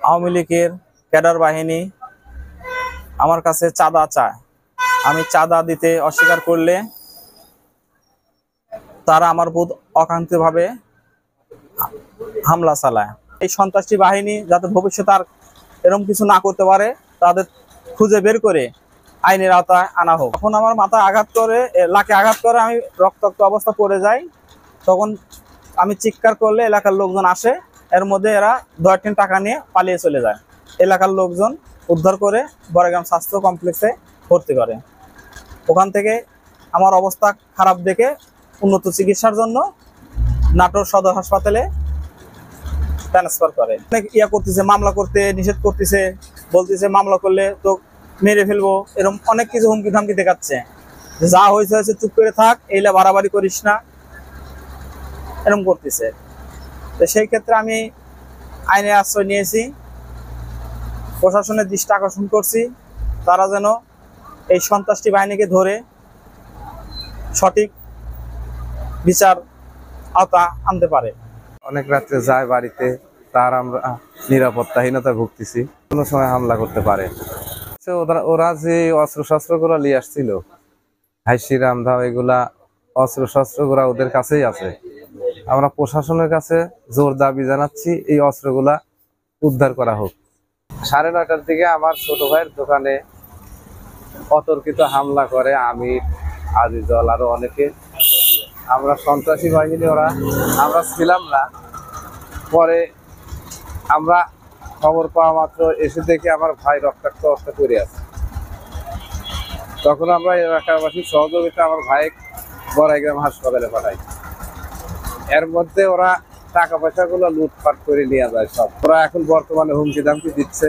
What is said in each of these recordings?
আওয়ামী লীগের ক্যাডার বাহিনী আমার কাছে চাঁদা চায়। আমি চাঁদা দিতে অস্বীকার করলে তারা আমার উপর অকান্তিভাবে হামলা চালায়। এই সন্ত্রাসী বাহিনী যাতে ভবিষ্যতে আর এরকম কিছু না করতে পারে, তাদের খুঁজে বের করে আইনের আওতায় আনা হোক। তখন আমার মাথায় আঘাত করে, লাকে আঘাত করে, আমি রক্তাক্ত অবস্থা পড়ে যাই। তখন আমি চিৎকার করলে এলাকার লোকজন আসে, এর মধ্যে এরা 2-3 টাকা নিয়ে পালিয়ে চলে যায়। এলাকার লোকজন উদ্ধার করে বড়গ্রাম স্বাস্থ্য কমপ্লেক্সে ভর্তি করে। ওখান থেকে আমার অবস্থা খারাপ দেখে উন্নত চিকিৎসার জন্য নাটোর সদর হাসপাতালে ট্রান্সফার করে। অনেক করতেছে, মামলা করতে নিষেধ করতেছে, বলতেছে মামলা করলে তো মেরে ফেলবো, এরকম অনেক কিছু হুমকি ধামকি দেখাচ্ছে। যা হয়েছে হয়েছে, চুপ করে থাক, এইলা বাড়াবাড়ি করিস না, এরকম করতেছে। তো সেই ক্ষেত্রে আমি আইনের আশ্রয় নিয়েছি, প্রশাসনের দৃষ্টি আকর্ষণ করছি, তারা যেন এই সন্ত্রাসী বাহিনীকে ধরে সঠিক বিচার আওতা আনতে পারে। অনেক রাত্রে যায় বাড়িতে, তার আমরা নিরাপত্তাহীনতা ভুগতেছি, কোনো সময় হামলা করতে পারে। ওরা যে অস্ত্র শস্ত্র গুলা নিয়ে আসছিল, হাইসি রামধাম, এগুলা অস্ত্র শস্ত্র গুলা ওদের কাছেই আছে। আমরা প্রশাসনের কাছে জোর দাবি জানাচ্ছি এই অস্ত্রগুলা উদ্ধার করা হোক। 9:30টার দিকে আমার ছোট ভাইয়ের দোকানে অতর্কিত হামলা করে আমির, আজিজল, আরো অনেকে। আমরা সন্ত্রাসী বাহিনী, আমরা ছিলাম না। পরে আমরা খবর পাওয়া মাত্র এসে দেখি আমার ভাই রক্তাক্ত অবস্থা পড়ে আছে। তখন আমরা এলাকাবাসীর সহযোগিতা আমার ভাই বড়াইগ্রাম হাসপাতালে পাঠাই। এর মধ্যে ওরা টাকা পয়সা গুলো লুটপাট করে নিয়ে যায় সব। ওরা এখন বর্তমানে হুমকি ধামকি দিচ্ছে।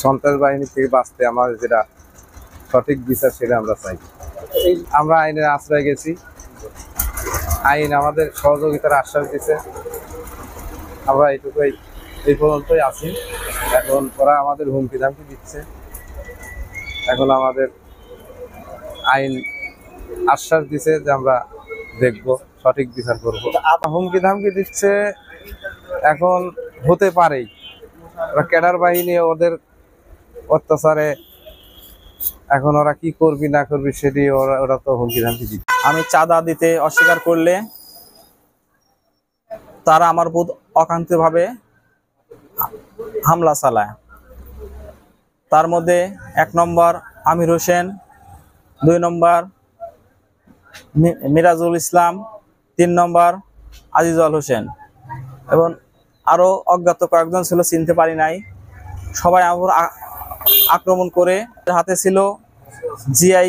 সন্ত্রাস বাহিনী থেকে বাঁচতে আমার যেটা সঠিক বিচার সেটা আমরা চাই। আমরা আইনের আশ্রয় গেছি, আইন আমাদের সহযোগিতার আশ্বাস দিচ্ছে। আমরা এই পর্যন্তই আছি। এখন ওরা আমাদের হুমকি ধামকি দিচ্ছে, এখন আমাদের আইন আশ্বাস দিচ্ছে যে আমরা দেখবো, সঠিক বিচার করবো। হুমকি ধামকি দিচ্ছে, এখন হতে পারেই ওরা ক্যাডার বাহিনী, ওদের অত্যাচারে এখন ওরা কি করবি না করবি সেটি ওরা তো হুমকি ধামকি দিচ্ছে। আমি চাঁদা দিতে অস্বীকার করলে তারা আমার উপর অকান্তিভাবে হামলা চালায়। তার মধ্যে 1 নম্বর আমির হোসেন, 2 নম্বর মিরাজুল ইসলাম, 3 নম্বর আজিজল হোসেন এবং আরো অজ্ঞাত কয়েকজন ছিল, চিনতে পারি নাই। সবাই আমার আক্রমণ করে, হাতে ছিল জিআই